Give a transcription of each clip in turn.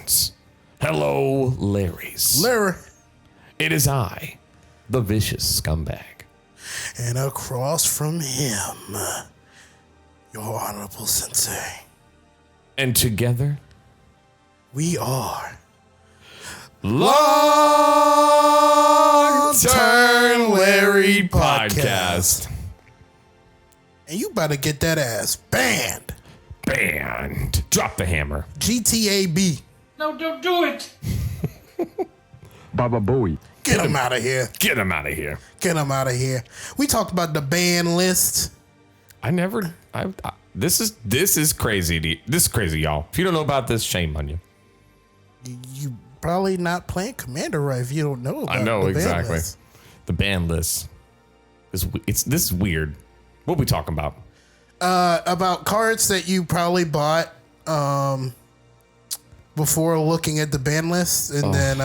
friends. Hello, Larrys. Larry. It is I, the vicious scumbag. And across from him, your honorable sensei. And together, We are Longturnlarry Podcast. And you better get that ass banned. Banned. Drop the hammer. GTAB. No, don't do it. Baba Booey. Get him out of here. Get him out of here. Get him out of here. We talked about the ban list. This is crazy. This is crazy, y'all. If you don't know about this, shame on you. You probably not playing Commander right if you don't know about I know the exactly. ban list. The ban list. This is weird. What are we talking about? About cards that you probably bought before looking at the ban list, and then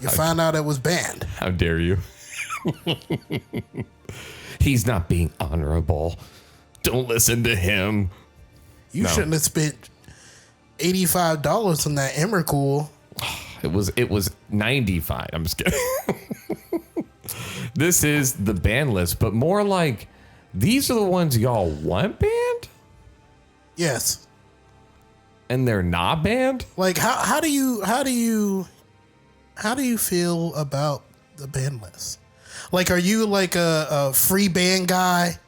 you found out it was banned. How dare you? He's not being honorable. Don't listen to him. You shouldn't have spent $85 on that Emrakul. It was 95. I'm just kidding. This is the ban list, but more like these are the ones y'all want banned, Yes. and they're not banned. Like how do you feel about the ban list? Like, are you like a free ban guy?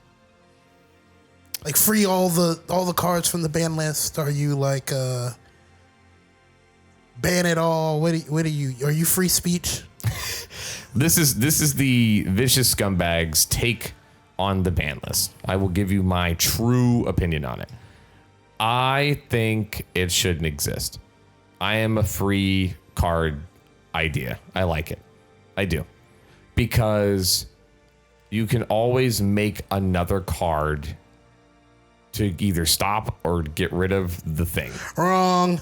Like free all the cards from the ban list? Are you like ban it all? What are you free speech? This is the vicious scumbags take on the ban list. I will give you my true opinion on it. I think it shouldn't exist. I am a free card idea. I like it. I do. Because you can always make another card to either stop or get rid of the thing. Wrong.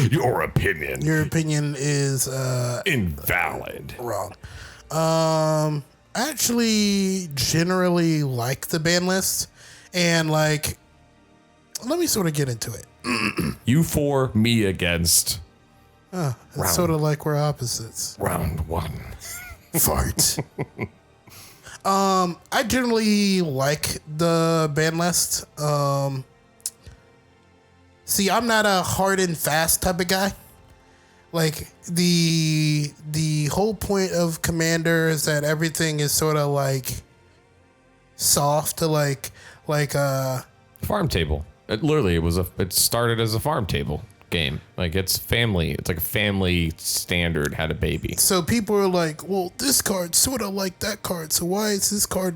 Your opinion. Your opinion is Invalid. wrong. I actually generally like the ban list, and like, let me sort of get into it. You for, me against. It's sort of like we're opposites. Round one. Fart. I generally like the ban list. See, I'm not a hard and fast type of guy. Like the whole point of Commander is that everything is sort of like soft to like Farm table. It started as a farm table game. Like it's family. It's like a family standard had a baby. So people are like, well, this card's sort of like that card. So why is this card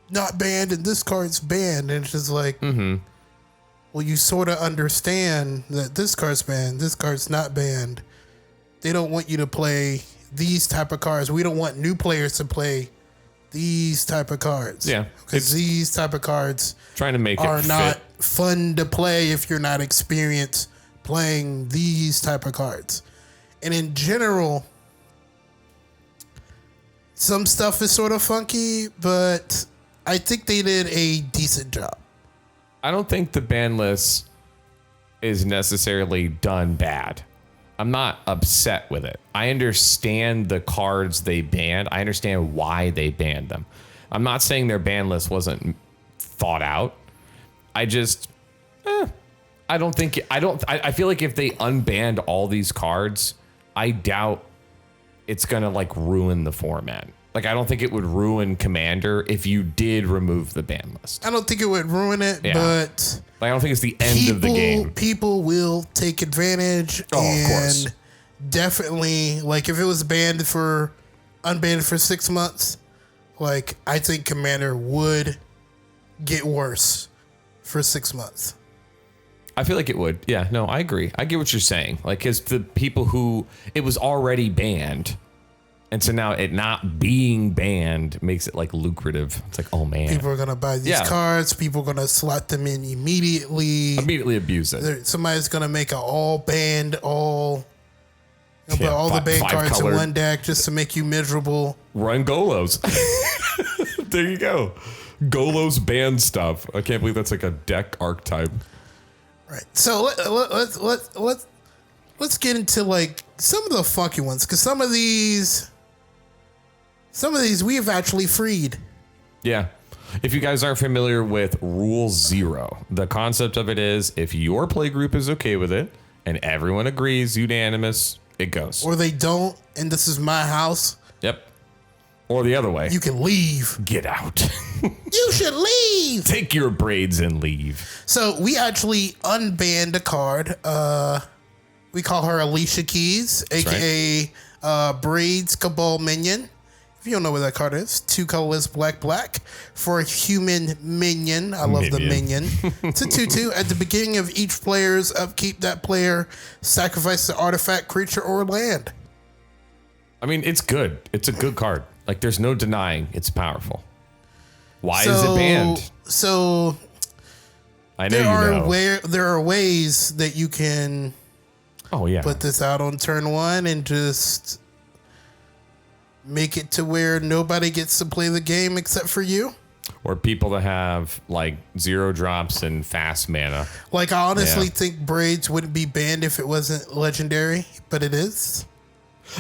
not banned and this card's banned? And it's just like, well, you sort of understand that this card's banned, this card's not banned. They don't want you to play these type of cards. We don't want new players to play these type of cards. Yeah. Because these type of cards Trying to make it are fit. not fun to play if you're not experienced playing these type of cards. And in general, some stuff is sort of funky, but I think they did a decent job. I don't think the ban list is necessarily done bad. I'm not upset with it. I understand the cards they banned. I understand why they banned them. I'm not saying their ban list wasn't thought out. I just, I feel like if they unbanned all these cards, I doubt it's going to like ruin the format. Like, I don't think it would ruin Commander if you did remove the ban list. I don't think it would ruin it, but like, I don't think it's the end of the game. People will take advantage. Oh, and of course. Definitely, like, if it was unbanned for 6 months, like, I think Commander would get worse for 6 months. I feel like it would. Yeah, no, I agree. I get what you're saying. Like, because the people who it was already banned, and so now it not being banned makes it like lucrative. It's like, oh man, People are gonna buy these cards. People are gonna slot them in immediately. Immediately abuse it. Somebody's gonna make an all banned, all put all the five banned cards colored. in one deck just to make you miserable. Run Golos. There you go. Golos banned stuff. I can't believe that's like a deck archetype. Right. So let's get into like some of the funky ones, because some of these we have actually freed. Yeah. If you guys aren't familiar with Rule 0, the concept of it is if your play group is okay with it and everyone agrees, unanimous, it goes. Or they don't, and this is my house. Yep. Or the other way. You can leave. Get out. You should leave. Take your braids and leave. So we actually unbanned a card. We call her Alicia Keys, aka Braids Cabal Minion. If you don't know what that card is, 2 colorless black for a human minion. I love the minion. It's a 2/2. At the beginning of each player's upkeep, that player sacrifices an artifact, creature, or land. I mean, it's good. It's a good card. Like, there's no denying it's powerful. Why is it banned? So I know there are ways that you can put this out on turn 1 and just make it to where nobody gets to play the game except for you. Or people that have like 0 drops and fast mana. Like, I honestly think Braids wouldn't be banned if it wasn't legendary, but it is.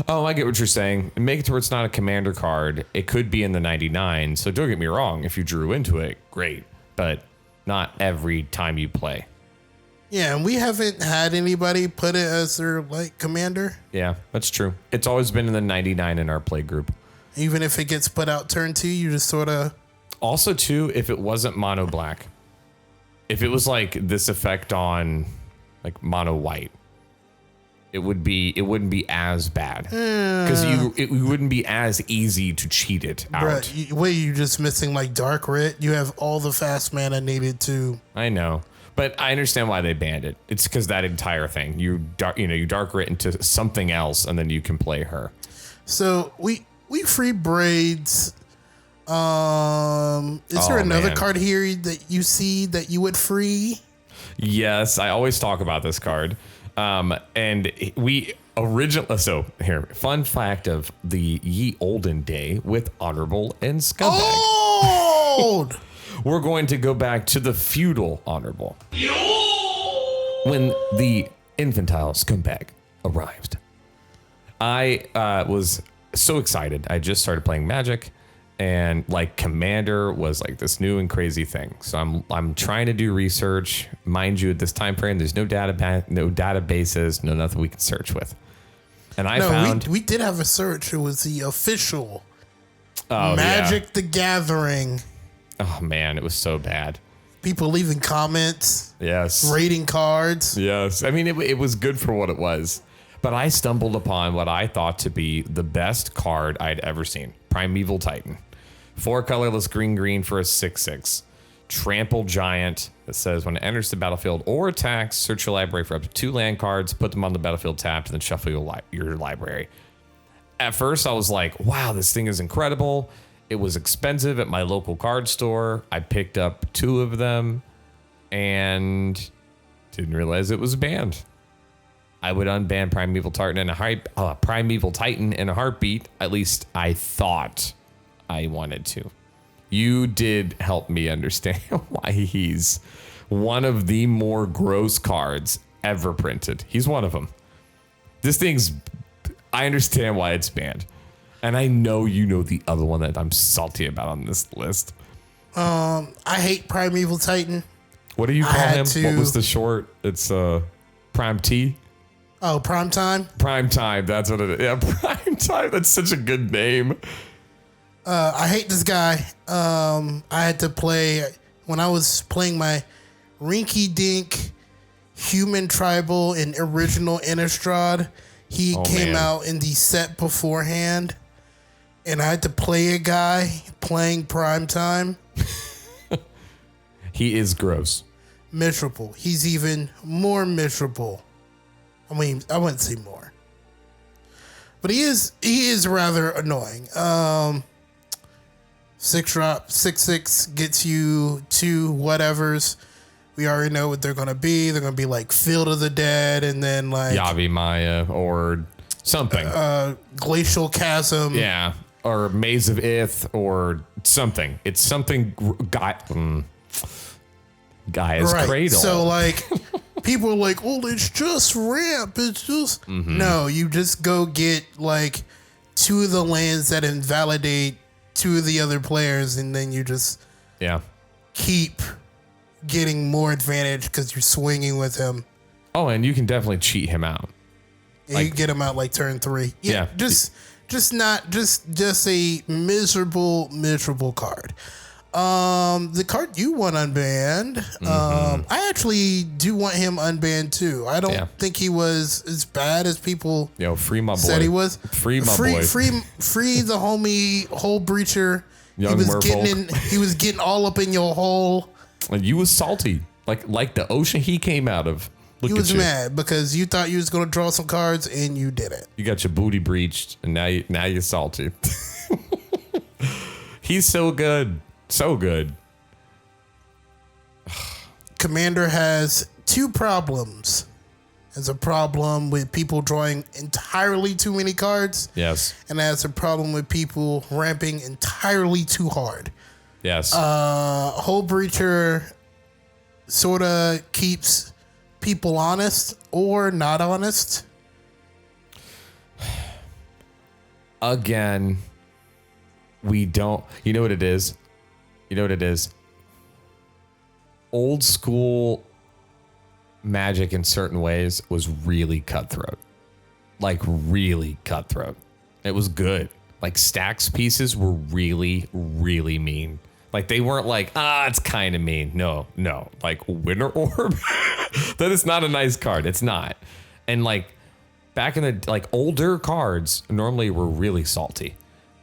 Oh, I get what you're saying. Make it to where it's not a commander card. It could be in the 99. So don't get me wrong. If you drew into it, great. But not every time you play. Yeah, and we haven't had anybody put it as their like commander. Yeah, that's true. It's always been in the 99 in our play group. Even if it gets put out turn 2, you just sort of... Also, too, if it wasn't mono black. If it was like this effect on like mono white, it wouldn't be as bad. Because it wouldn't be as easy to cheat it out. Bruh, you just missing like Dark Writ? You have all the fast mana needed to... I know. But I understand why they banned it. It's because that entire thing. You dark writ into something else, and then you can play her. So we free Braids. Is there another card here that you see that you would free? Yes, I always talk about this card. And we originally... So here, fun fact of the ye olden day with Honorable and Scumbag. Old! We're going to go back to the feudal Honorable. When the infantile Scumbag arrived. I was so excited. I just started playing Magic, and like Commander was like this new and crazy thing. So I'm trying to do research. Mind you, at this time frame, there's no databases, no nothing we can search with. And I found we did have a search. It was the official Magic the Gathering. Oh man, it was so bad. People leaving comments. Yes. Rating cards. Yes. I mean, it was good for what it was. But I stumbled upon what I thought to be the best card I'd ever seen. Primeval Titan. 4 colorless green for a 6/6. Trample Giant that says when it enters the battlefield or attacks, search your library for up to 2 land cards, put them on the battlefield tapped, and then shuffle your library. At first, I was like, wow, this thing is incredible. It was expensive at my local card store. I picked up 2 of them and didn't realize it was banned. I would unban Primeval Titan in a heartbeat. At least I thought I wanted to. You did help me understand why he's one of the more gross cards ever printed. He's one of them. I understand why it's banned. And I know you know the other one that I'm salty about on this list. I hate Primeval Titan. What do you call him? What was the short? It's Prime T. Oh, Prime Time? Prime Time, that's what it is. Yeah, Prime Time. That's such a good name. I hate this guy. I had to play, when I was playing my Rinky Dink Human Tribal and Original Innistrad, he came out in the set beforehand, and I had to play a guy playing Prime Time. He is gross. Miserable. He's even more miserable. I mean, I wouldn't say more, but he is rather annoying. 6-drop, 6/6 gets you 2 whatevers. We already know what they're gonna be. They're gonna be like Field of the Dead, and then like Yavi Maya or something. Glacial Chasm. Yeah, or Maze of Ith or something. It's something. Gaia's Cradle. So like, people are like, "Oh, it's just ramp. It's just no. You just go get like 2 of the lands that invalidate 2 of the other players, and then you just keep getting more advantage because you're swinging with him. Oh, and you can definitely cheat him out. And you get him out like turn 3. Yeah, just a miserable card. The card you want unbanned, I actually do want him unbanned too. I don't think he was as bad as people free my boy. said he was. Free my boy. Free the homie hole breacher. Young he was getting all up in your hole. And you was salty. Like the ocean he came out of. He was mad because you thought you was going to draw some cards and you didn't. You got your booty breached and now you're salty. He's so good. So good. Commander has 2 problems. Has a problem with people drawing entirely too many cards. Yes. And has a problem with people ramping entirely too hard. Yes. Hole Breacher sort of keeps people honest or not honest. Again, we don't. You know what it is? Old school Magic in certain ways was really cutthroat. Really cutthroat. It was good. Stacks pieces were really, really mean. They weren't it's kind of mean. No. Winter Orb? That is not a nice card. It's not. And back in the, older cards normally were really salty.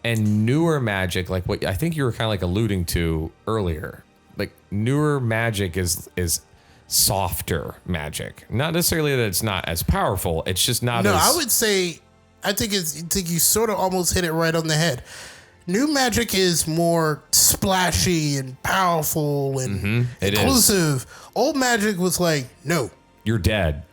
And newer Magic, what I think you were kind of alluding to earlier, newer Magic is softer Magic. Not necessarily that it's not as powerful. It's just not as... No, I would say, I think you sort of almost hit it right on the head. New Magic is more splashy and powerful and inclusive. Old Magic was no. You're dead.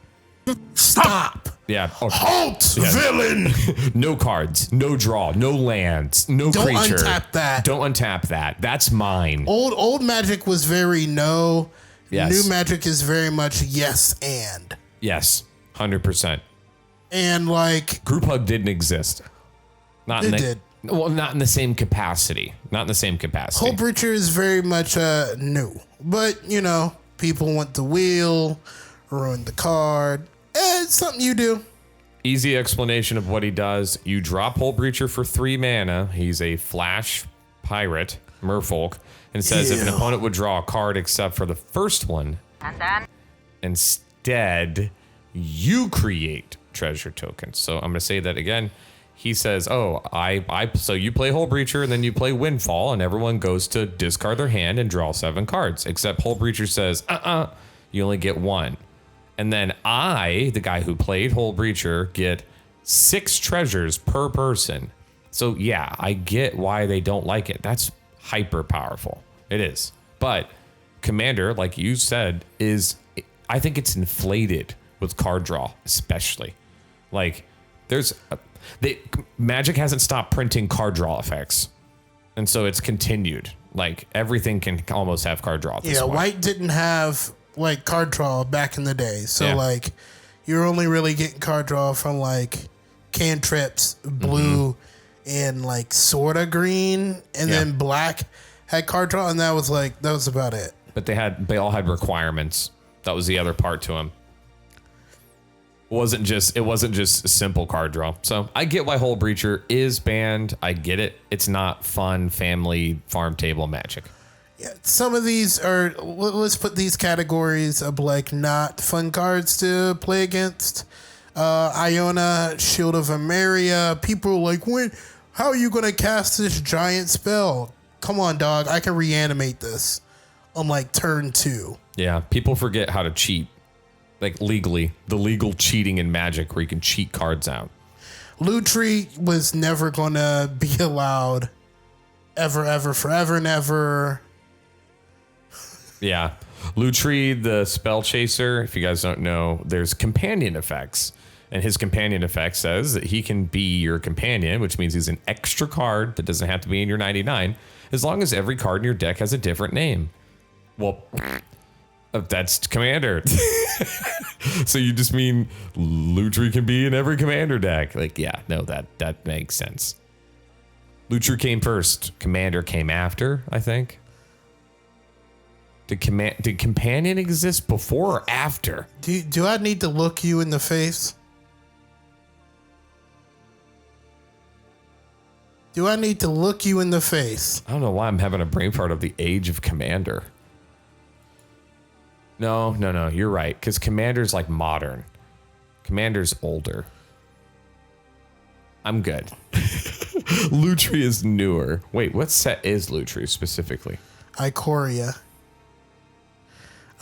Stop. Yeah. Okay. Halt, villain. No cards, no draw, no lands, no Don't creature. Untap that. Don't untap that. That's mine. Old Magic was very no. Yes. New Magic is very much yes and. Yes, 100%. And Group Hug didn't exist. Not in the same capacity. Hole Breacher is very much new. But, people want the wheel, ruin the card. It's something you do. Easy explanation of what he does. You drop Hole Breacher for 3 mana. He's a flash pirate, merfolk, and says if an opponent would draw a card except for the first one, and then instead you create treasure tokens. So I'm going to say that again. He says, so you play Hole Breacher and then you play Windfall and everyone goes to discard their hand and draw 7 cards. Except Hole Breacher says, you only get 1. And then I, the guy who played Hole Breacher, get 6 treasures per person. So yeah, I get why they don't like it. That's hyper powerful. It is. But Commander, like you said, I think it's inflated with card draw, especially. Magic hasn't stopped printing card draw effects. And so it's continued. Everything can almost have card draw at this point. White didn't have card draw back in the day. So you're only really getting card draw from cantrips, blue, and sorta green, and then black had card draw, and that was about it. But they all had requirements. That was the other part to them. It wasn't just a simple card draw. So I get why Hole Breacher is banned. I get it. It's not fun family farm table Magic. Yeah, some of these are, let's put these categories of not fun cards to play against. Iona, Shield of Emeria. People are how are you going to cast this giant spell? Come on, dog. I can reanimate this on turn 2. Yeah, people forget how to cheat. Legally. The legal cheating in Magic where you can cheat cards out. Lutri was never going to be allowed. Ever, forever and ever. Yeah. Lutri, the spell chaser, if you guys don't know, there's companion effects. And his companion effect says that he can be your companion, which means he's an extra card that doesn't have to be in your 99, as long as every card in your deck has a different name. Well, that's Commander. So you just mean Lutri can be in every commander deck? Like, yeah, no, that makes sense. Lutri came first. Commander came after, I think. Did Companion exist before or after? Do I need to look you in the face? Do I need to look you in the face? I don't know why I'm having a brain fart of the age of Commander. No, you're right. Because Commander's like modern. Commander's older. I'm good. Lutri is newer. Wait, what set is Lutri specifically? Ikoria.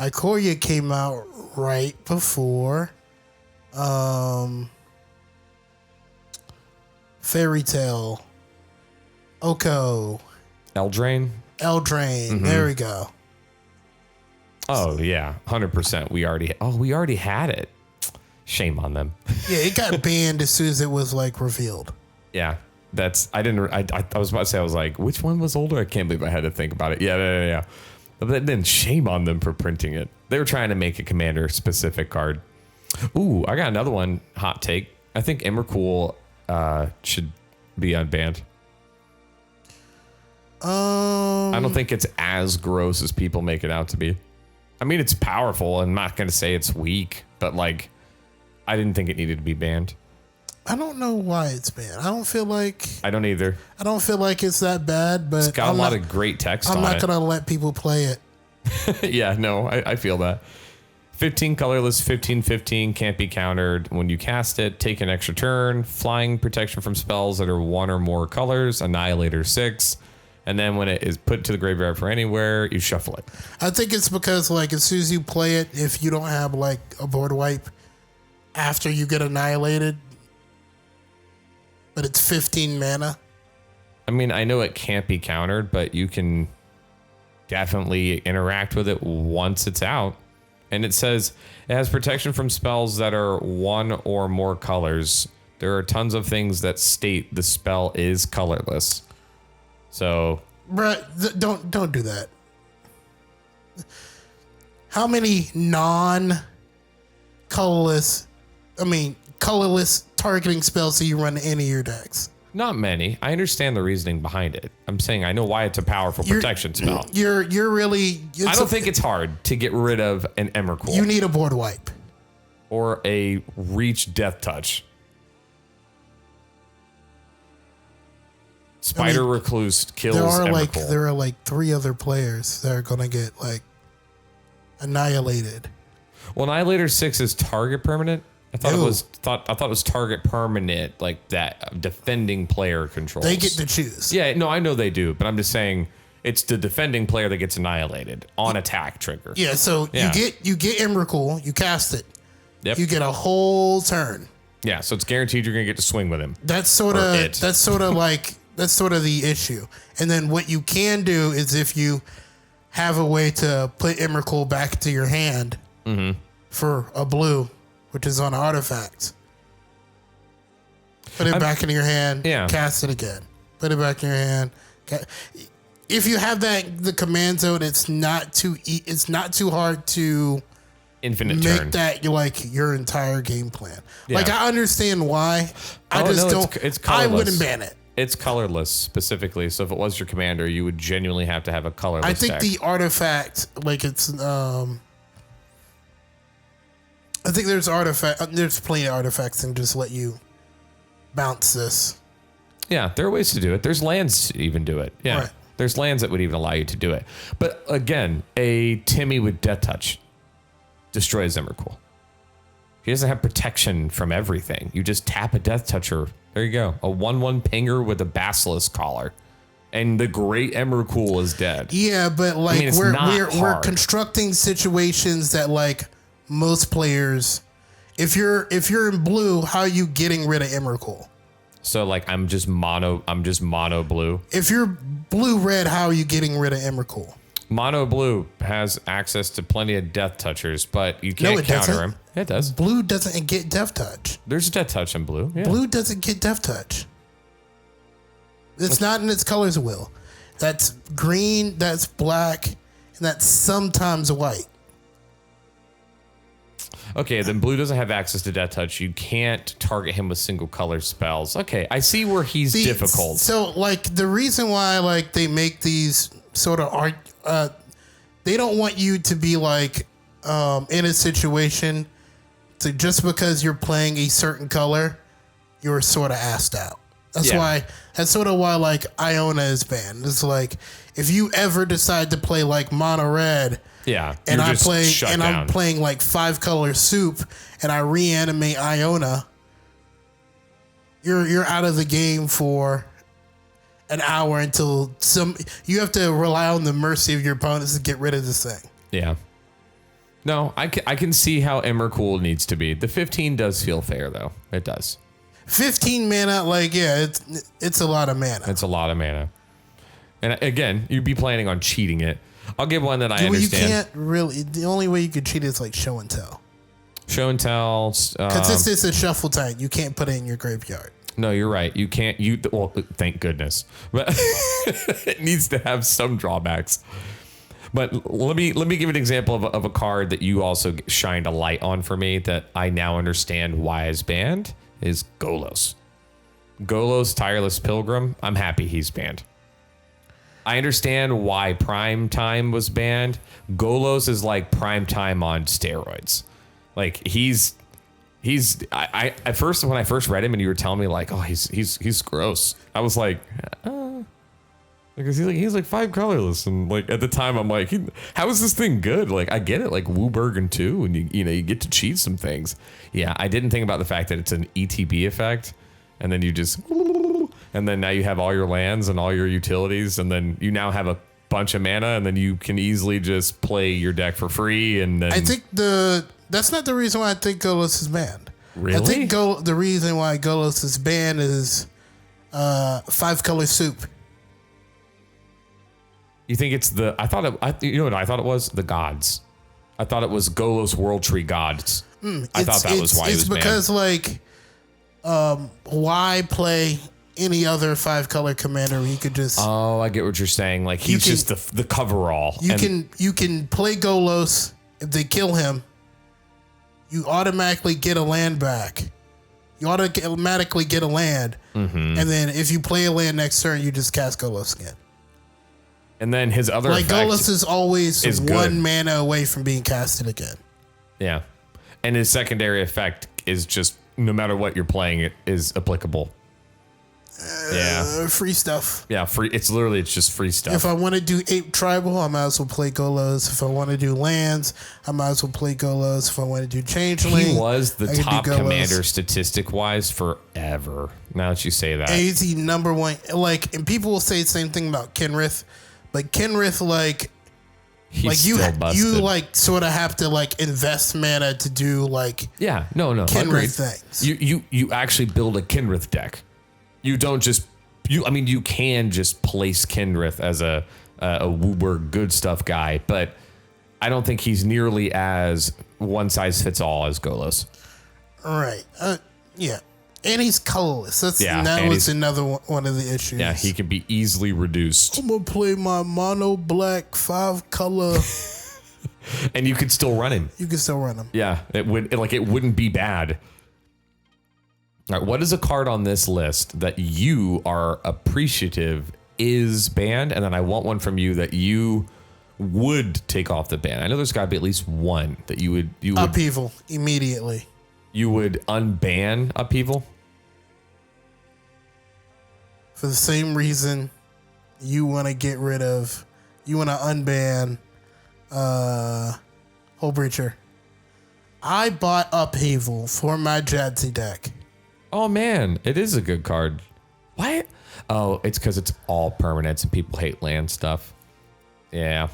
Ikoria came out right before Fairy Tale. Oko. Eldraine? Eldraine. There we go. Oh, yeah. 100%. We already had it. Shame on them. Yeah, it got banned as soon as it was like revealed. Yeah. I was about to say, I was like, which one was older? I can't believe I had to think about it. Yeah. But then shame on them for printing it. They were trying to make a commander specific card. Ooh, I got another one. Hot take. I think Emrakul should be unbanned. I don't think it's as gross as people make it out to be. I mean, it's powerful. I'm not going to say it's weak, but like, I didn't think it needed to be banned. I don't know why it's banned. I don't feel like... I don't either. I don't feel like it's that bad, but... It's got a lot of great text on it. I'm not going to let people play it. Yeah, no, I feel that. 15 colorless, 15/15, can't be countered. When you cast it, take an extra turn. Flying protection from spells that are one or more colors. Annihilator 6. And then when it is put to the graveyard for anywhere, you shuffle it. I think it's because, like, as soon as you play it, if you don't have, like, a board wipe after you get annihilated, but it's 15 mana. I mean, I know it can't be countered, but you can definitely interact with it once it's out. And it says it has protection from spells that are one or more colors. There are tons of things that state the spell is colorless. So, Bruh, don't do that. How many colorless targeting spells do you run in any of your decks? not many. I understand the reasoning behind it. I'm saying I know why it's a powerful protection spell. You're really. I don't think it's hard to get rid of an Emrakul. You need a board wipe or a Reach Death Touch. Spider Recluse kills Emrakul. There are like 3 other players that are gonna get like annihilated. Well, Annihilator 6 is target permanent. I thought it was target permanent, like that defending player controls. They get to choose. Yeah, no, I know they do, but I'm just saying it's the defending player that gets annihilated on attack trigger. Yeah, so you get Emrakul, you cast it. Yep. You get a whole turn. Yeah, so it's guaranteed you're gonna get to swing with him. That's sort of the issue. And then what you can do is if you have a way to put Emrakul back to your hand for a blue, which is on artifacts. Put it back into your hand, cast it again. Put it back in your hand. If you have the command zone, it's not too hard to make that your entire game plan. Yeah. Like, I understand why. I wouldn't ban it. It's colorless specifically. So if it was your commander, you would genuinely have to have a colorless I think deck. the artifact, I think there's plenty of artifacts and just let you bounce this. Yeah, there are ways to do it. There's lands to even do it. Yeah. Right. There's lands that would even allow you to do it. But again, a Timmy with Death Touch destroys Emrakul. He doesn't have protection from everything. You just tap a Death Toucher. There you go. A 1/1 pinger with a Basilisk Collar. And the great Emrakul is dead. Yeah, but we're constructing situations that most players, if you're in blue, how are you getting rid of Emrakul? So I'm just mono blue. If you're blue red, how are you getting rid of Emrakul? Mono blue has access to plenty of Death Touchers, but you can't counter him. It does. Blue doesn't get Death Touch. There's Death Touch in blue. Yeah. Blue doesn't get Death Touch. It's not in its colors wheel. That's green, that's black, and that's sometimes white. Okay, then blue doesn't have access to Death Touch. You can't target him with single color spells. Okay, I see where he's difficult. So, like, the reason why, like, they make these sort of art, they don't want you to be, like, in a situation to just because you're playing a certain color, you're sort of asked out. That's sort of why, like, Iona is banned. It's like, if you ever decide to play, like, mono red, and I'm playing like 5-color soup, and I reanimate Iona, you're out of the game for an hour until you have to rely on the mercy of your opponents to get rid of this thing. Yeah. No, I can see how Emrakul needs to be. The 15 does feel fair, though. It does. 15 mana, like, yeah, it's a lot of mana. It's a lot of mana. And again, you'd be planning on cheating it. I'll give one that I understand. You can't really. The only way you could cheat is like show and tell. Show and tell. Because it's a shuffle time. You can't put it in your graveyard. No, you're right. You can't. Well, thank goodness. But it needs to have some drawbacks. But let me give an example of a card that you also shined a light on for me that I now understand why is banned is Golos. Golos, Tireless Pilgrim. I'm happy he's banned. I understand why Prime Time was banned. Golos is like Prime Time on steroids. Like I at first, when I first read him and you were telling me like, oh, he's gross, I was like, because he's like 5 colorless, and like at the time I'm like, how is this thing good? Like I get it, like Wooburgen 2, and you get to cheat some things. Yeah, I didn't think about the fact that it's an ETB effect, and then you just. And then now you have all your lands and all your utilities, and then you now have a bunch of mana, and then you can easily just play your deck for free. And then I think that's not the reason why I think Golos is banned. Really? I think the reason why Golos is banned is 5-color soup. You think it's the? I thought it was the gods. I thought it was Golos World Tree gods. I thought that was why it was banned. It's because like, why play any other 5-color commander where you could just... Oh, I get what you're saying. Like he's just the coverall. You can play Golos. If they kill him, you automatically get a land back. You automatically get a land. Mm-hmm. And then if you play a land next turn, you just cast Golos again. And then his other like Golos is always one mana away from being casted again. Yeah. And his secondary effect is just no matter what you're playing, it is applicable. Free stuff. Yeah, free. It's just free stuff. If I want to do Ape Tribal, I might as well play Golos. If I want to do lands, I might as well play Golos. If I want to do Changeling, he was the top commander statistic wise forever. Now that you say that, is he number one? Like, and people will say the same thing about Kenrith, but Kenrith, like you like sort of have to like invest mana to do like Kenrith things. You actually build a Kenrith deck. You don't just you can just place Kenrith as a Wooburg good stuff guy, but I don't think he's nearly as one size fits all as Golos. Right. Yeah. And he's colorless. That was another one of the issues. Yeah, he can be easily reduced. I'm gonna play my mono black 5-color. And you could still run him. You can still run him. Yeah, it wouldn't be bad. All right, what is a card on this list that you are appreciative is banned? And then I want one from you that you would take off the ban. I know there's got to be at least one that you would Upheaval immediately. You would unban Upheaval? For the same reason you want to unban Hull Breacher. I bought Upheaval for my Jadzi deck. Oh man, it is a good card. Why? Oh, it's because it's all permanents and people hate land stuff. Yeah.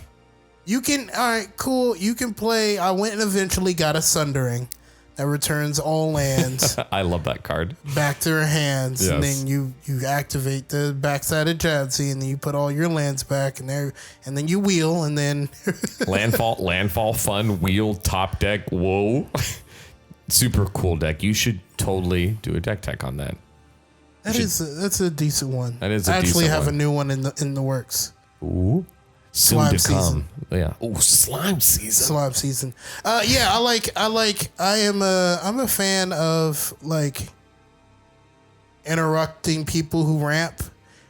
You can, all right, cool. You can play. I went and eventually got a Sundering that returns all lands. I love that card. Back to her hands. Yes. And then you activate the backside of Jadzi, and then you put all your lands back in there, and then you wheel, and then landfall fun, wheel, top deck. Whoa. Super cool deck. You should totally do a deck tech on that. That's a decent one. That is a decent one. I actually have a new one in the works. Ooh. Soon Slime to come. season. Yeah. Oh, slime season. Slime season. Yeah, I'm a fan of like interrupting people who ramp,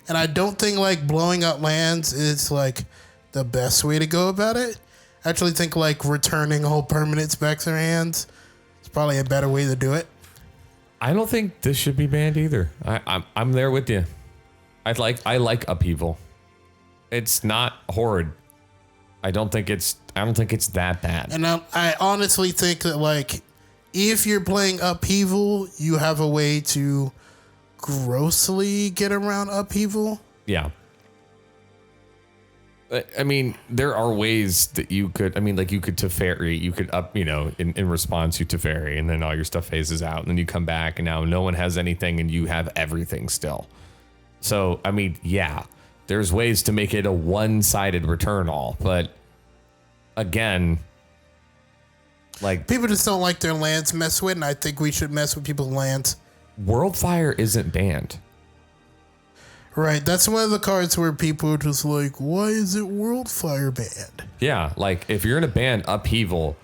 and I don't think like blowing up lands is like the best way to go about it. I actually think like returning whole permanents back to their hands is probably a better way to do it. I don't think this should be banned either. I'm there with you. I like upheaval. It's not horrid. I don't think it's that bad. And I honestly think that like if you're playing upheaval, you have a way to grossly get around upheaval. Yeah. I mean, there are ways that you could, like you could Teferi, you could up, in response you Teferi, and then all your stuff phases out, and then you come back, and now no one has anything, and you have everything still. So, I mean, yeah, there's ways to make it a one-sided return all, but again, like... People just don't like their lands messed with, and I think we should mess with people's lands. Worldfire isn't banned. Right, that's one of the cards where people are just like, why is it Worldfire banned? Yeah, like if you're going to ban Upheaval,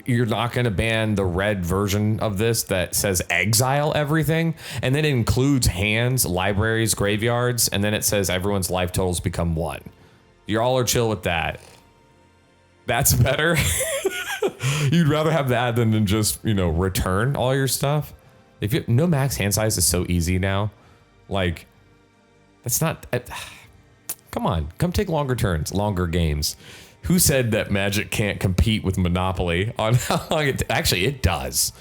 you're not going to ban the red version of this that says exile everything, and then it includes hands, libraries, graveyards, and then it says everyone's life totals become 1. You all are chill with that. That's better. You'd rather have that than just, return all your stuff. If you no max hand size is so easy now. Like... It's not. Come on, come take longer turns, longer games. Who said that Magic can't compete with Monopoly on how long it? Actually, it does.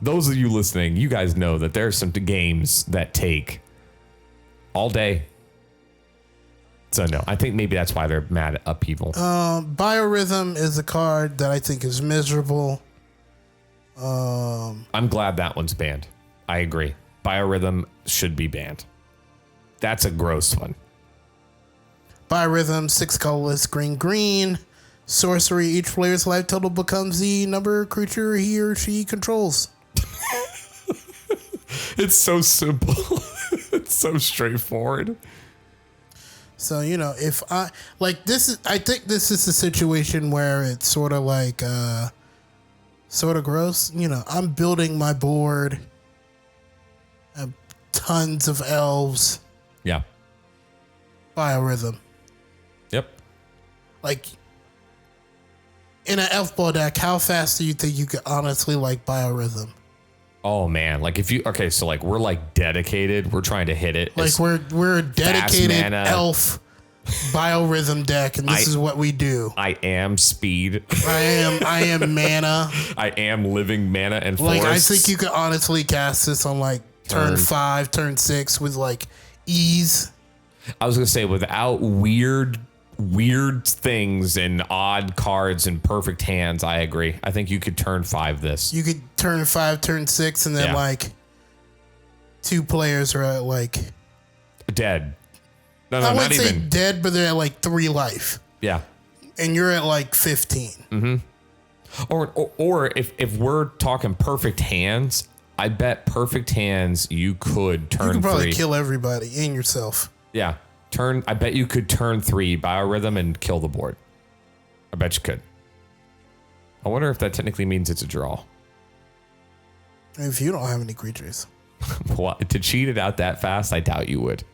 Those of you listening, you guys know that there are some games that take all day. So no, I think maybe that's why they're mad at Upheaval. Biorhythm is a card that I think is miserable. I'm glad that one's banned. I agree. Biorhythm should be banned. That's a gross one. Biorhythm, 6 colorless, green. Sorcery, each player's life total becomes the number of creature he or she controls. It's so simple. It's so straightforward. So, if I like this, I think this is a situation where it's sort of like, sort of gross. I'm building my board. I have tons of elves. Yeah. Biorhythm. Yep. Like, in an elf ball deck, how fast do you think you could honestly like Biorhythm? Oh man, like if you so like we're like dedicated, we're trying to hit it. Like we're a dedicated elf Biorhythm deck, and this is what we do. I am speed. I am mana. I am living mana and forests. Like I think you could honestly cast this on like turn 5, turn 6 with like ease. I was gonna say without weird things and odd cards and perfect hands. I agree. I think you could turn 5 this. You could turn 5, turn 6, and then like 2 players are at like dead. No, I not wouldn't say even dead, but they're at like 3 life. Yeah. And you're at like 15. Mm-hmm. Or if we're talking perfect hands, I bet perfect hands you could turn 3. You could probably kill everybody and yourself. Yeah. I bet you could turn 3 Biorhythm and kill the board. I bet you could. I wonder if that technically means it's a draw. If you don't have any creatures. Well, to cheat it out that fast, I doubt you would.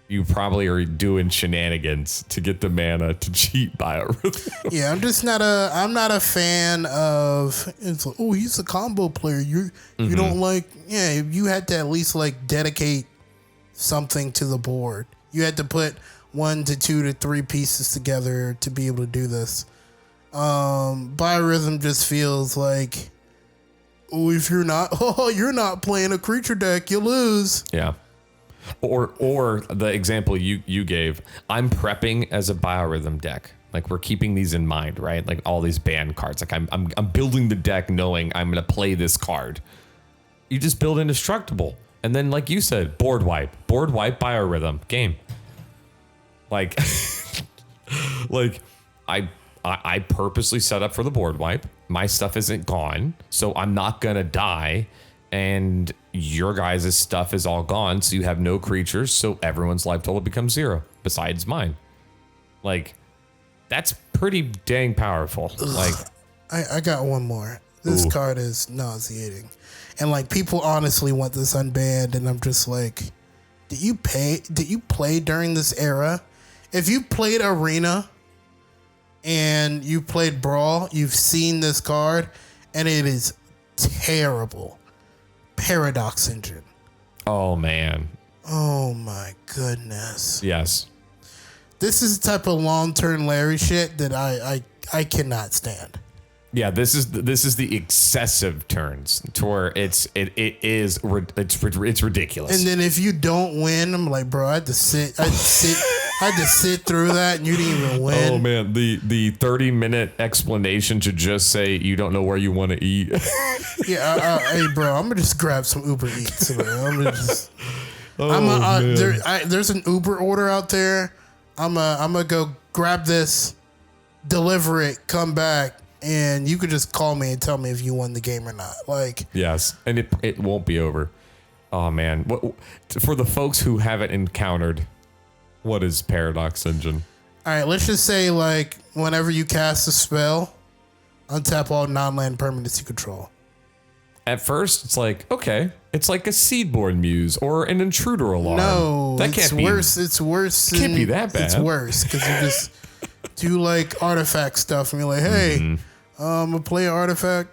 You probably are doing shenanigans to get the mana to cheat Biorhythm. Yeah, I'm not a fan of it's like, oh, he's a combo player. You don't like you had to at least like dedicate something to the board. You had to put 1 to 2 to 3 pieces together to be able to do this. Biorhythm just feels like, oh, if you're not playing a creature deck, you lose. Yeah. Or the example you gave, I'm prepping as a Biorhythm deck. Like we're keeping these in mind, right? Like all these banned cards. Like I'm building the deck knowing I'm gonna play this card. You just build indestructible. And then like you said, board wipe Biorhythm game. Like like I purposely set up for the board wipe. My stuff isn't gone, so I'm not gonna die. and your guys' stuff is all gone, so you have no creatures, so everyone's life total becomes 0, besides mine. Like, that's pretty dang powerful. Like, I got one more. This card is nauseating. And like, people honestly want this unbanned, and I'm just like, did you play during this era? If you played Arena and you played Brawl, you've seen this card, and it is terrible. Paradox Engine. oh man. Oh my goodness. Yes. This is the type of Longturnlarry shit that I cannot stand. Yeah, this is the excessive turns to where it's ridiculous. And then if you don't win, I'm like, bro, I had to sit through that, and you didn't even win. Oh man, the 30-minute explanation to just say you don't know where you want to eat. Yeah, hey, bro, I'm gonna just grab some Uber Eats. Man. I'm gonna just. There's an Uber order out there. I'm gonna go grab this, deliver it, come back, and you could just call me and tell me if you won the game or not. Like, yes, and it won't be over. Oh man, for the folks who haven't encountered, what is Paradox Engine? all right, let's just say like whenever you cast a spell, untap all non-land permanents you control. At first, it's like, okay, it's like a Seedborn Muse or an Intruder Alarm. No, that it's can't be worse. It's worse. Can't be that bad. It's worse because you just do like artifact stuff, and you're like, hey, I'm gonna play an artifact,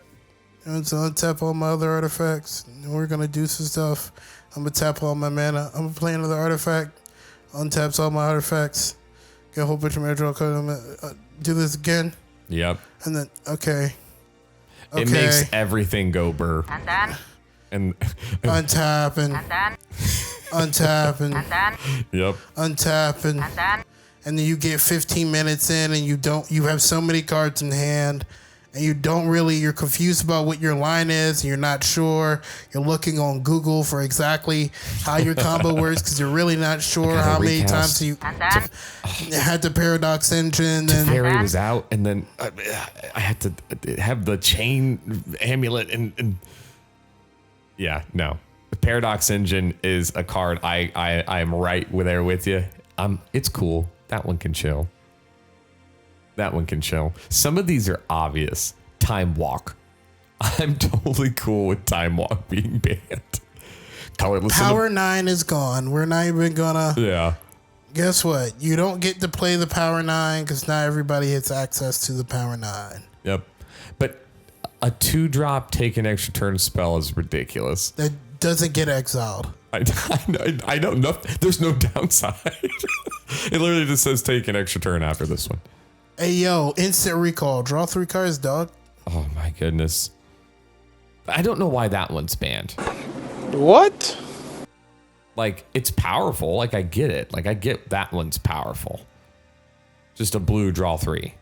and so untap all my other artifacts. And we're gonna do some stuff. I'm gonna tap all my mana. I'm gonna play another artifact. Untaps all my artifacts. Get a whole bunch of mana draw code. I'm gonna do this again. Yep. And then okay. It makes everything go burr. And then. And Untapping. And then. Untapping. And then. yep. Untapping. And then. And then you get 15 minutes in, and you have so many cards in hand, and you're confused about what your line is, and you're not sure. You're looking on Google for exactly how your combo works, because you're really not sure how many times you And then. had the Paradox Engine. And Fairy was out, and then I had to have the chain amulet, and yeah, no. The Paradox Engine is a card I am right there with you. It's cool. That one can chill. That one can chill. Some of these are obvious. Time Walk. I'm totally cool with Time Walk being banned. Colorless. Power 9 is gone. We're not even gonna. Yeah. Guess what? You don't get to play the Power 9 because not everybody has access to the Power 9. Yep. But a 2-drop take an extra turn spell is ridiculous. That doesn't get exiled. I don't know. There's no downside. It literally just says take an extra turn after this one. Hey, yo, instant recall. Draw 3 cards, dog. Oh my goodness. I don't know why that one's banned. What? Like, it's powerful. Like, I get it. Like, I get that one's powerful. Just a blue draw 3.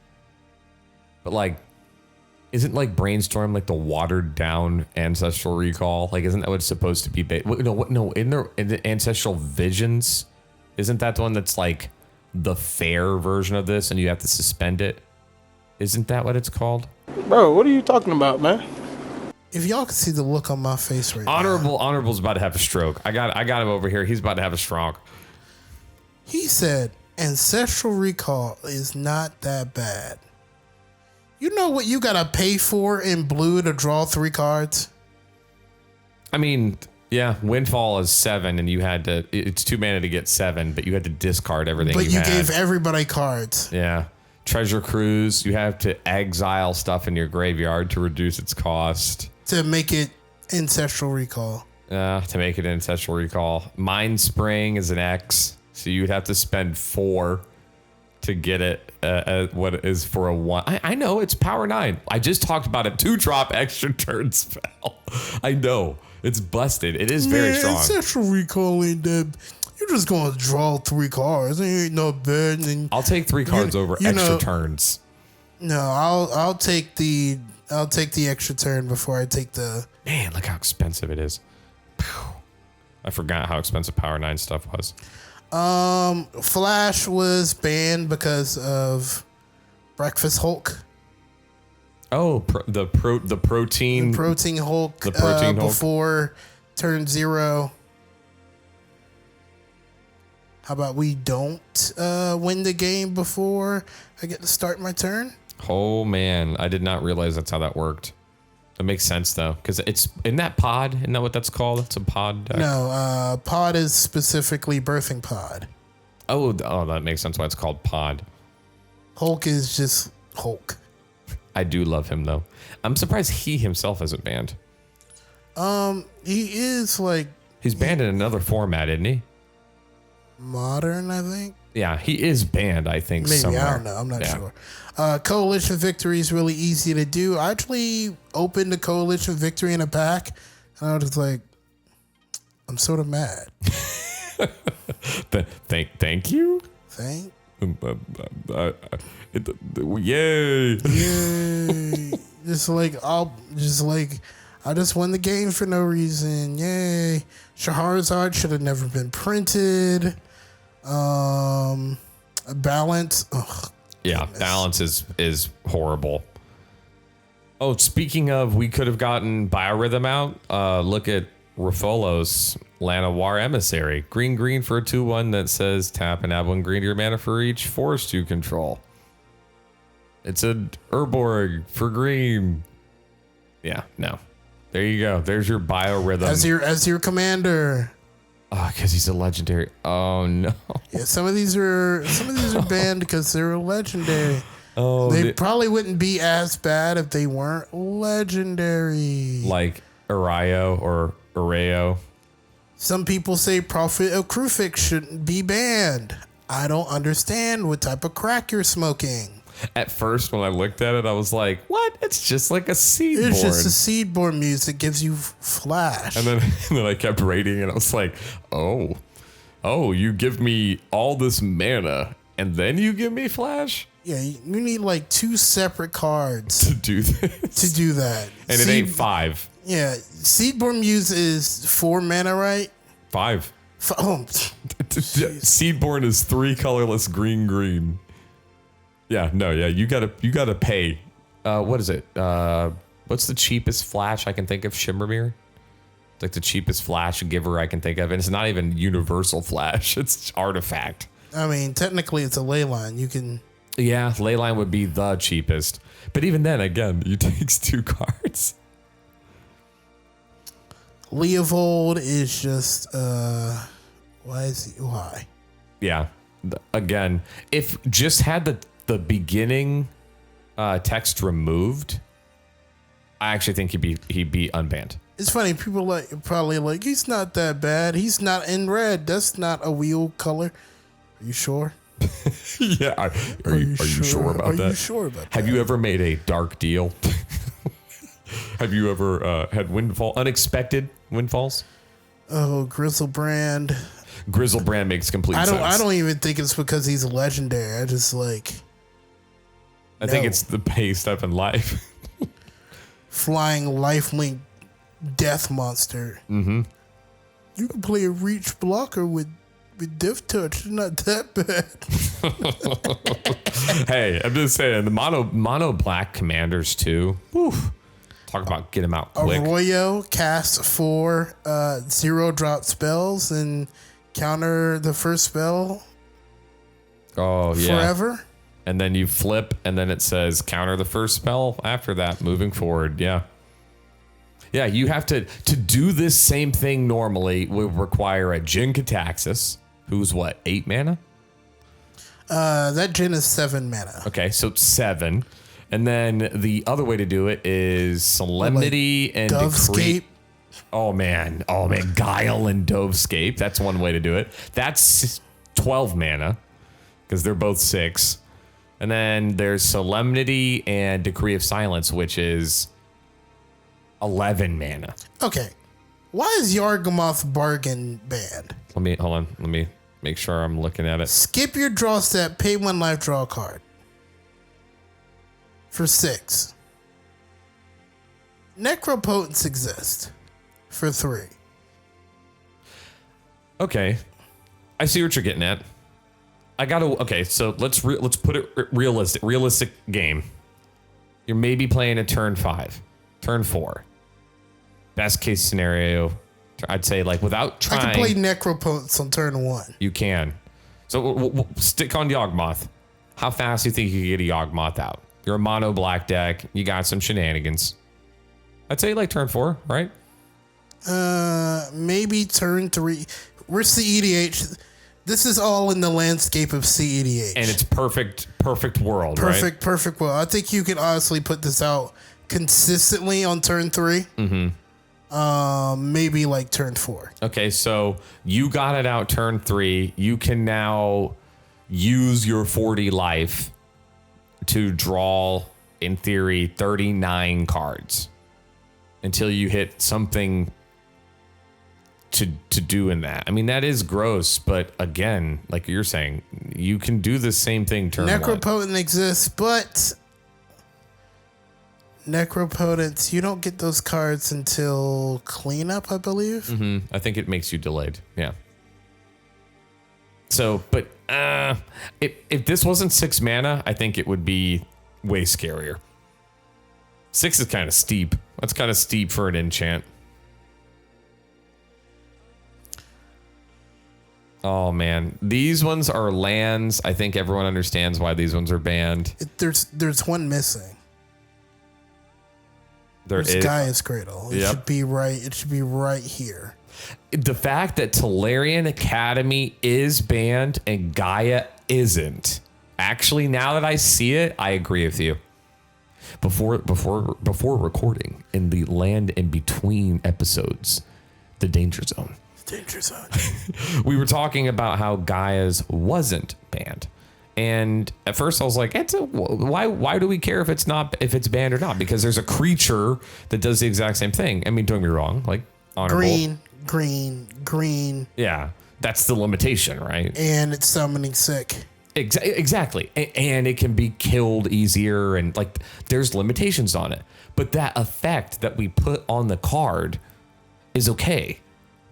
But like, isn't like Brainstorm like the watered down Ancestral Recall? Like, isn't that what it's supposed to be? No, in the Ancestral Visions, isn't that the one that's like the fair version of this, and you have to suspend it? Isn't that what it's called? Bro, what are you talking about, man? If y'all can see the look on my face right now. Honorable's about to have a stroke. I got him over here. He's about to have a stroke. He said Ancestral Recall is not that bad. You know what you gotta pay for in blue to draw 3 cards? I mean, yeah, Windfall is 7, and you had to. It's 2 mana to get 7, but you had to discard everything. But you had. gave everybody cards. Yeah, Treasure Cruise. You have to exile stuff in your graveyard to reduce its cost. To make it Ancestral Recall. To make it Ancestral Recall. Mind Spring is an X, so you'd have to spend 4 to get it. What is for a 1? I know it's Power 9. I just talked about a 2-drop extra turn spell. I know it's busted. It is very strong. Ancestral Recall ain't that. You're just gonna draw 3 cards. It ain't no bad. And I'll take 3 cards over extra turns. No, I'll take the extra turn before I take the. Man, look how expensive it is. I forgot how expensive Power 9 stuff was. Flash was banned because of Breakfast Hulk. Oh, the protein. Protein Hulk. The protein Hulk. Before turn 0. How about we don't win the game before I get to start my turn? Oh man, I did not realize that's how that worked. That makes sense though, because it's in that pod. Isn't that what that's called? It's a pod deck. No, pod is specifically birthing pod. Oh, that makes sense why it's called pod. Hulk is just Hulk. I do love him though. I'm surprised he himself isn't banned. He is like He's banned in another format, isn't he? modern, I think. Yeah, he is banned, I think. Maybe, somewhere. I don't know. I'm not sure. Coalition victory is really easy to do. I actually opened a coalition victory in a pack, and I was like, I'm sort of mad. Thank you. Thank. Yay! Yay! I just won the game for no reason. Yay! Shahrazad should have never been printed. Balance. Ugh, Yeah, goodness. balance is horrible. Oh, speaking of, we could have gotten Biorhythm out. Look at Rafolos, Llanowar Emissary. Green for a 2/1 that says tap and add 1 green to your mana for each forest you control. It's a Urborg for green. Yeah, no. There you go. There's your Biorhythm. As your commander. Oh, because he's a legendary. Oh no. Yeah, some of these are banned because they're legendary. Oh, They probably wouldn't be as bad if they weren't legendary. like Arayo or Areo. Some people say Prophet of Krufix shouldn't be banned. I don't understand what type of crack you're smoking. At first, when I looked at it, I was like, "What? It's just like a seedboard." It's just the seedborn music gives you flash. And then I kept rating, and I was like, "Oh, you give me all this mana, and then you give me flash Yeah, you need like 2 separate cards to do this, to do that. and it ain't 5. Yeah, Seedborn Muse is 4 mana, right? 5. Oh, Seedborn is 3 colorless green. Yeah, no, yeah, you gotta pay. What is it? What's the cheapest flash I can think of? Shimmermere? Like the cheapest flash giver I can think of, and it's not even universal flash; it's artifact. I mean, technically it's a ley line. You can. Yeah, Leyline would be the cheapest, but even then, again, you takes 2 cards. Leovold is just why? Yeah, again, if just had the beginning text removed, I actually think he'd be unbanned. It's funny. People probably like he's not that bad. He's not in red. That's not a wheel color. Are you sure? Yeah, are you sure about that? Are you sure about that? Have you ever made a dark deal? Have you ever had unexpected windfalls? Oh, Grizzlebrand. Grizzlebrand makes complete sense. I don't even think it's because he's legendary. I just like. I think it's the pay step in life. Flying lifelink death monster. Mm-hmm. You can play a reach blocker with Death Touch. It's not that bad. Hey, I'm just saying the mono black commanders too. Whew. Talk about get them out quick. Arroyo casts 4 0-drop spells and counter the first spell Oh yeah. forever. And then you flip, and then it says counter the first spell after that, moving forward. Yeah. Yeah, you have to do this same thing normally would require a Jin Cataxis, who's what, 8 mana? That Jin is 7 mana. Okay, so 7. And then the other way to do it is Solemnity and Dovescape. Decree. Oh man, Guile and Dovescape. That's one way to do it. That's 12 mana, because they're both 6. And then there's Solemnity and Decree of Silence, which is 11 mana. Okay. Why is Yargamoth Bargain banned? Hold on. Let me make sure I'm looking at it. Skip your draw step, pay 1 life, draw a card. For 6. Necropotence exists. For 3. Okay. I see what you're getting at. Okay, so let's put it realistic game. You're maybe playing a turn 5, turn 4. Best case scenario, I'd say like without trying. I can play Necropotence on turn 1. You can. So we'll stick on Yawgmoth. How fast do you think you can get a Yawgmoth out? You're a mono black deck. You got some shenanigans. I'd say like turn 4, right? Maybe turn 3. We're CEDH. This is all in the landscape of CEDH. And it's perfect world, right? Perfect world. I think you can honestly put this out consistently on turn 3. Maybe like turn 4. Okay, so you got it out turn 3. You can now use your 40 life to draw, in theory, 39 cards until you hit something to do in that. I mean, that is gross, but again, like you're saying, you can do the same thing turn 1. Necropotent exists, but Necropotence, you don't get those cards until cleanup, I believe. I think it makes you delayed. Yeah. So, but if this wasn't 6 mana, I think it would be way scarier. 6 is kind of steep. That's kind of steep for an enchant. Oh man, these ones are lands. I think everyone understands why these ones are banned. There's one missing. There's Gaia's Cradle. It should be right. It should be right here. The fact that Tolarian Academy is banned and Gaia isn't. Actually, now that I see it, I agree with you. Before recording in the Land in Between episodes, the Danger Zone. Danger Zone. We were talking about how Gaia's wasn't banned. And at first I was like, why do we care if it's banned or not? Because there's a creature that does the exact same thing. I mean, don't get me wrong, like honorable. Green. Yeah, that's the limitation, right? And it's summoning sick. Exactly. And it can be killed easier and like there's limitations on it. But that effect that we put on the card is okay.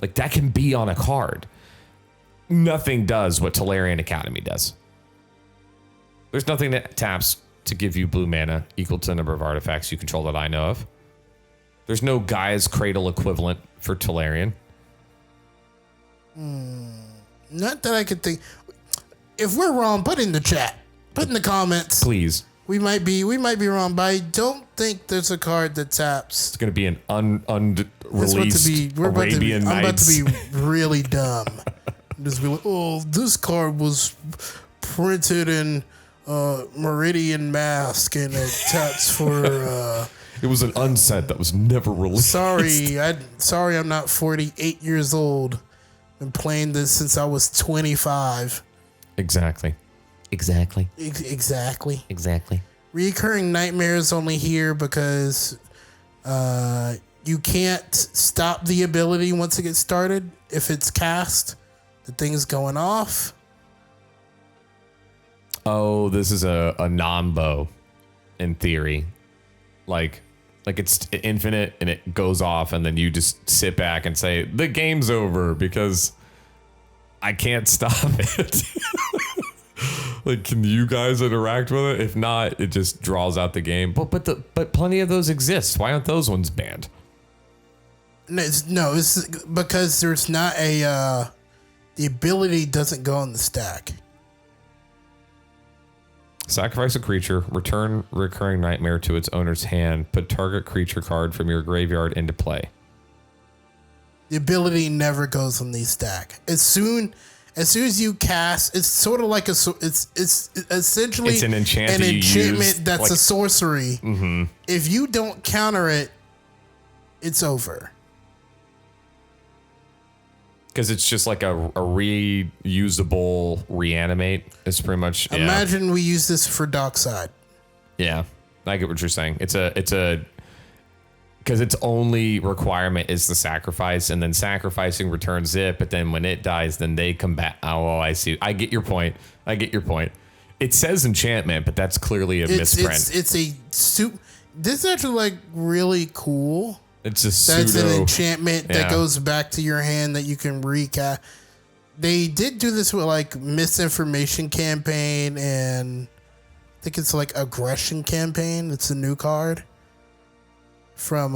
Like that can be on a card. Nothing does what Tolarian Academy does. There's nothing that taps to give you blue mana equal to the number of artifacts you control that I know of. There's no Gaia's Cradle equivalent for Tolarian. Not that I could think. If we're wrong, put in the chat. Put in the comments. Please. We might be wrong, but I don't think there's a card that taps. It's going to be an unreleased Arabian Nights. I'm about to be really dumb. Just be like, oh, this card was printed in Meridian Mask and it taps for. It was an unset that was never released. Sorry, I'm not 48 years old. Been playing this since I was 25. Exactly. Recurring Nightmares only here because you can't stop the ability once it gets started. If it's cast, the thing's going off. Oh, this is a Nambo in theory. Like it's infinite and it goes off and then you just sit back and say, the game's over because I can't stop it. Like, can you guys interact with it? If not, it just draws out the game. But plenty of those exist. Why aren't those ones banned? No, it's because there's not the ability doesn't go on the stack. Sacrifice a creature, return recurring nightmare to its owner's hand, put target creature card from your graveyard into play. The ability never goes on the stack. As soon as you cast, it's sort of like it's essentially it's an enchantment that's like, a sorcery. Mm-hmm. If you don't counter it, it's over. Because it's just like a reusable reanimate. It's pretty much. Yeah. Imagine we use this for Dockside. Yeah, I get what you're saying. It's a because its only requirement is the sacrifice, and then sacrificing returns it. But then when it dies, then they come back. Oh, I see. I get your point. It says enchantment, but that's clearly a misprint. It's a soup. This is actually like really cool. It's a That's an enchantment that goes back to your hand that you can recast. They did do this with like Misinformation Campaign and I think it's like Aggression Campaign. It's a new card from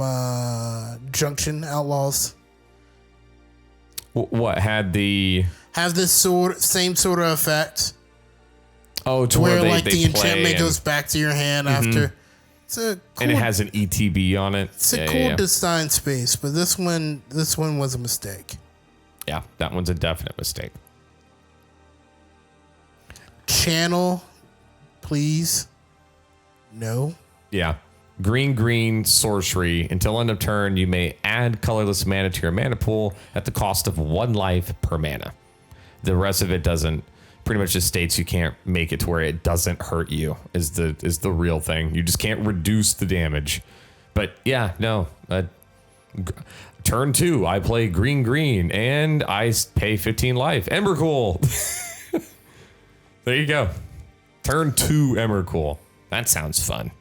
Junction Outlaws. What had the have this same sort of effect? Oh, to where they, like they the enchantment and, goes back to your hand after. It's a cool, and it has an ETB on it. It's a cool design space, but this one was a mistake. Yeah, that one's a definite mistake. Channel, please. No. Yeah. Green sorcery. Until end of turn, you may add colorless mana to your mana pool at the cost of 1 life per mana. The rest of it doesn't. Pretty much just states you can't make it to where it doesn't hurt you is the real thing. You just can't reduce the damage. But yeah, no. Turn 2, I play green, and I pay 15 life. Embercool. There you go. Turn 2 Embercool. That sounds fun.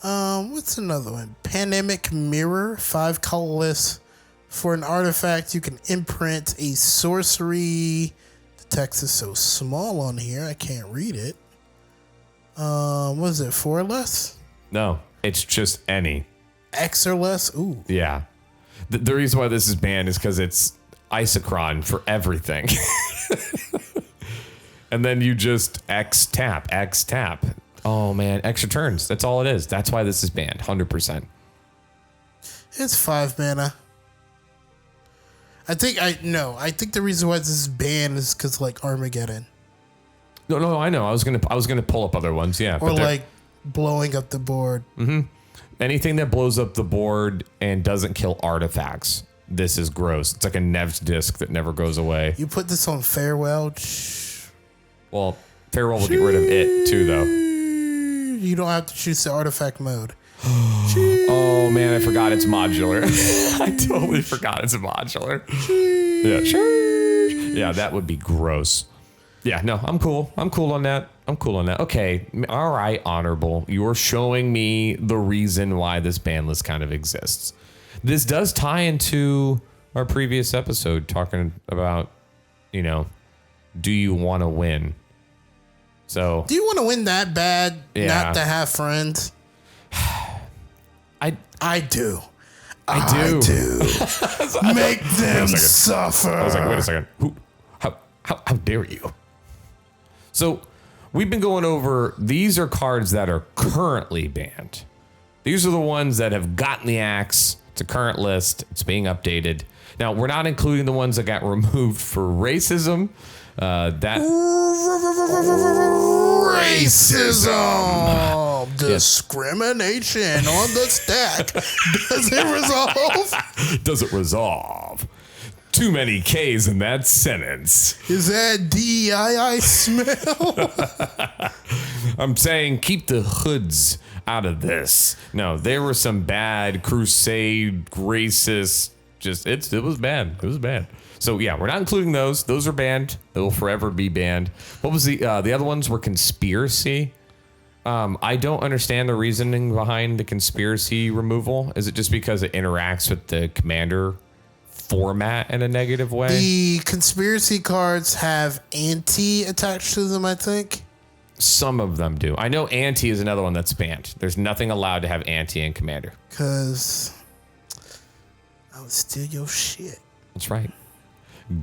What's another one? Pandemic Mirror, 5 colorless. For an artifact, you can imprint a sorcery. The text is so small on here, I can't read it. What is it, 4 or less? No, it's just any. X or less? Ooh. Yeah. The reason why this is banned is because it's Isochron for everything. And then you just X tap. Oh man, extra turns. That's all it is. That's why this is banned, 100%. It's 5 mana. I think the reason why this is banned is because like Armageddon. No, I know. I was gonna pull up other ones, yeah. Or like blowing up the board. Mm-hmm. Anything that blows up the board and doesn't kill artifacts. This is gross. It's like a Nev's disc that never goes away. You put this on Farewell. Well, Farewell will get rid of it too, though. You don't have to choose the artifact mode. Oh man, I forgot it's modular. I totally forgot it's a modular. Yeah, sure. Yeah, that would be gross. Yeah, no, I'm cool. I'm cool on that. Okay, all right, Honorable. You're showing me the reason why this ban list kind of exists. This does tie into our previous episode talking about, do you want to win? So, do you want to win that bad? Yeah. Not to have friends? I do. I do. Make them suffer. I was like, wait a second. How dare you? So we've been going over, these are cards that are currently banned. These are the ones that have gotten the axe. It's a current list. It's being updated. Now, we're not including the ones that got removed for racism. Racism. Discrimination on the stack. Does it resolve? Does it resolve? Too many K's in that sentence. Is that DEI smell? I'm saying keep the hoods out of this. No, there were some bad crusade racist. It was bad. It was bad. So yeah, we're not including those. Those are banned. They will forever be banned. What was the other ones were conspiracy. I don't understand the reasoning behind the conspiracy removal. Is it just because it interacts with the commander format in a negative way? The conspiracy cards have anti attached to them, I think. Some of them do. I know anti is another one that's banned. There's nothing allowed to have anti in commander. Because I would steal your shit. That's right.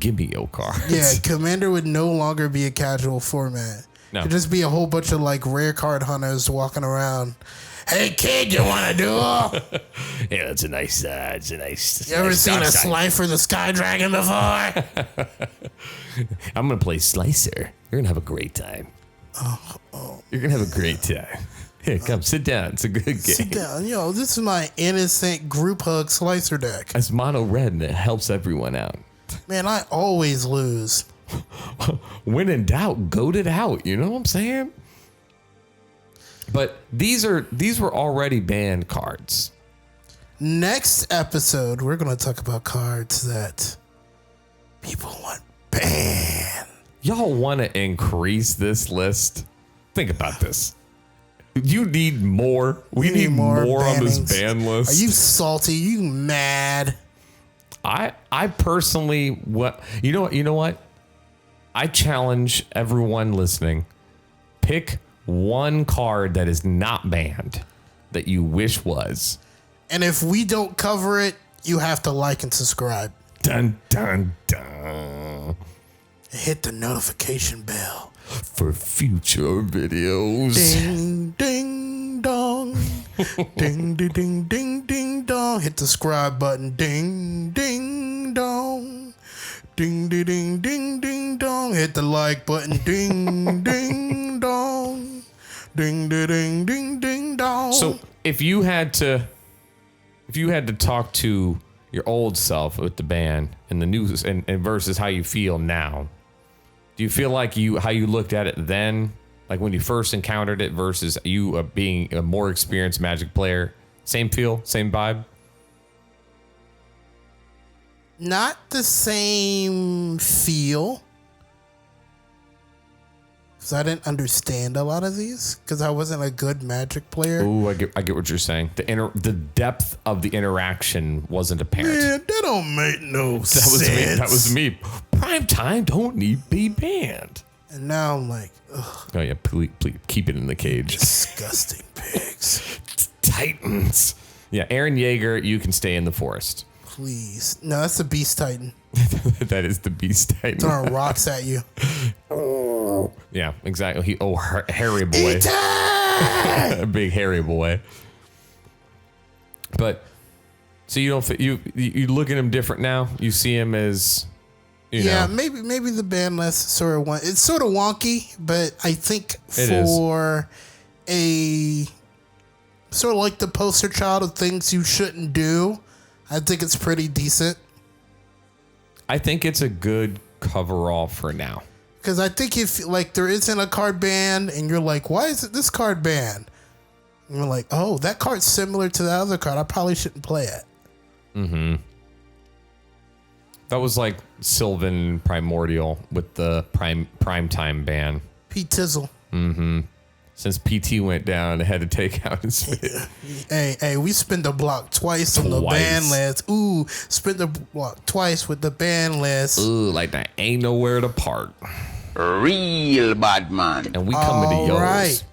Give me your cards. Yeah, commander would no longer be a casual format. No. It'd just be a whole bunch of like rare card hunters walking around. Hey kid, you want to duel? Yeah, it's a nice. You ever seen a Slifer the Sky Dragon before? I'm gonna play Slicer. You're gonna have a great time. You're gonna have a great time. Here, come sit down. It's a good game. Sit down. This is my innocent group hug Slicer deck. It's mono red and it helps everyone out. Man, I always lose. When in doubt, goat it out. You know what I'm saying? But these were already banned cards. Next episode, we're going to talk about cards that people want banned. Y'all want to increase this list? Think about this. You need more. We need more on this ban list. Are you salty? Are you mad? I personally, you know what? I challenge everyone listening. Pick one card that is not banned that you wish was. And if we don't cover it, you have to like and subscribe. Dun, dun, dun. Hit the notification bell For future videos. Ding, ding, dong. Ding, ding, ding, ding, ding, dong. Hit the subscribe button. Ding, ding, dong. Ding, ding, ding, ding, ding, dong. Hit the like button. Ding, ding, dong. Ding, ding, ding, ding, ding, dong. So if you had to talk to your old self with the band and the news and versus how you feel now, do you feel like how you looked at it then, like when you first encountered it versus you being a more experienced Magic player, same feel, same vibe? Not the same feel. Because I didn't understand a lot of these. Because I wasn't a good Magic player. Ooh, I get what you're saying. The depth of the interaction wasn't apparent. Man, that don't make no sense. That was me. Prime time don't need to be banned. And now I'm like, ugh, Oh yeah, please keep it in the cage. disgusting pigs. Titans. Yeah, Aaron Yeager, you can stay in the forest. Please. No, that's the Beast Titan. That is the Beast Titan. Throwing rocks at you. Yeah, exactly. Hairy boy. A big hairy boy. But so you don't you look at him different now. You see him as you know. maybe the band list sort of it's sort of wonky, but I think It for a sort of like the poster child of things you shouldn't do, I think it's pretty decent. I think it's a good coverall for now. Because I think if like there isn't a card banned and you're like, why isn't this card banned? And you're like, oh, that card's similar to that other card. I probably shouldn't play it. Mm-hmm. That was like Sylvan Primordial with the prime time ban. Pete Tizzle. Mm-hmm. Since PT went down, they had to take out his Hey, we spin the block twice on the ban list. Ooh, spin the block twice with the ban list. Ooh, like that ain't nowhere to park. Real bad man. And we coming to yours. Right.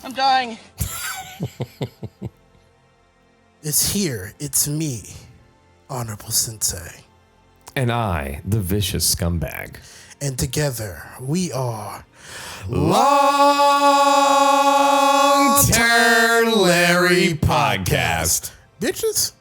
I'm dying. It's here. It's me, Honorable Sensei. And I, the vicious scumbag. And together, we are Longturnlarry Podcast. Bitches.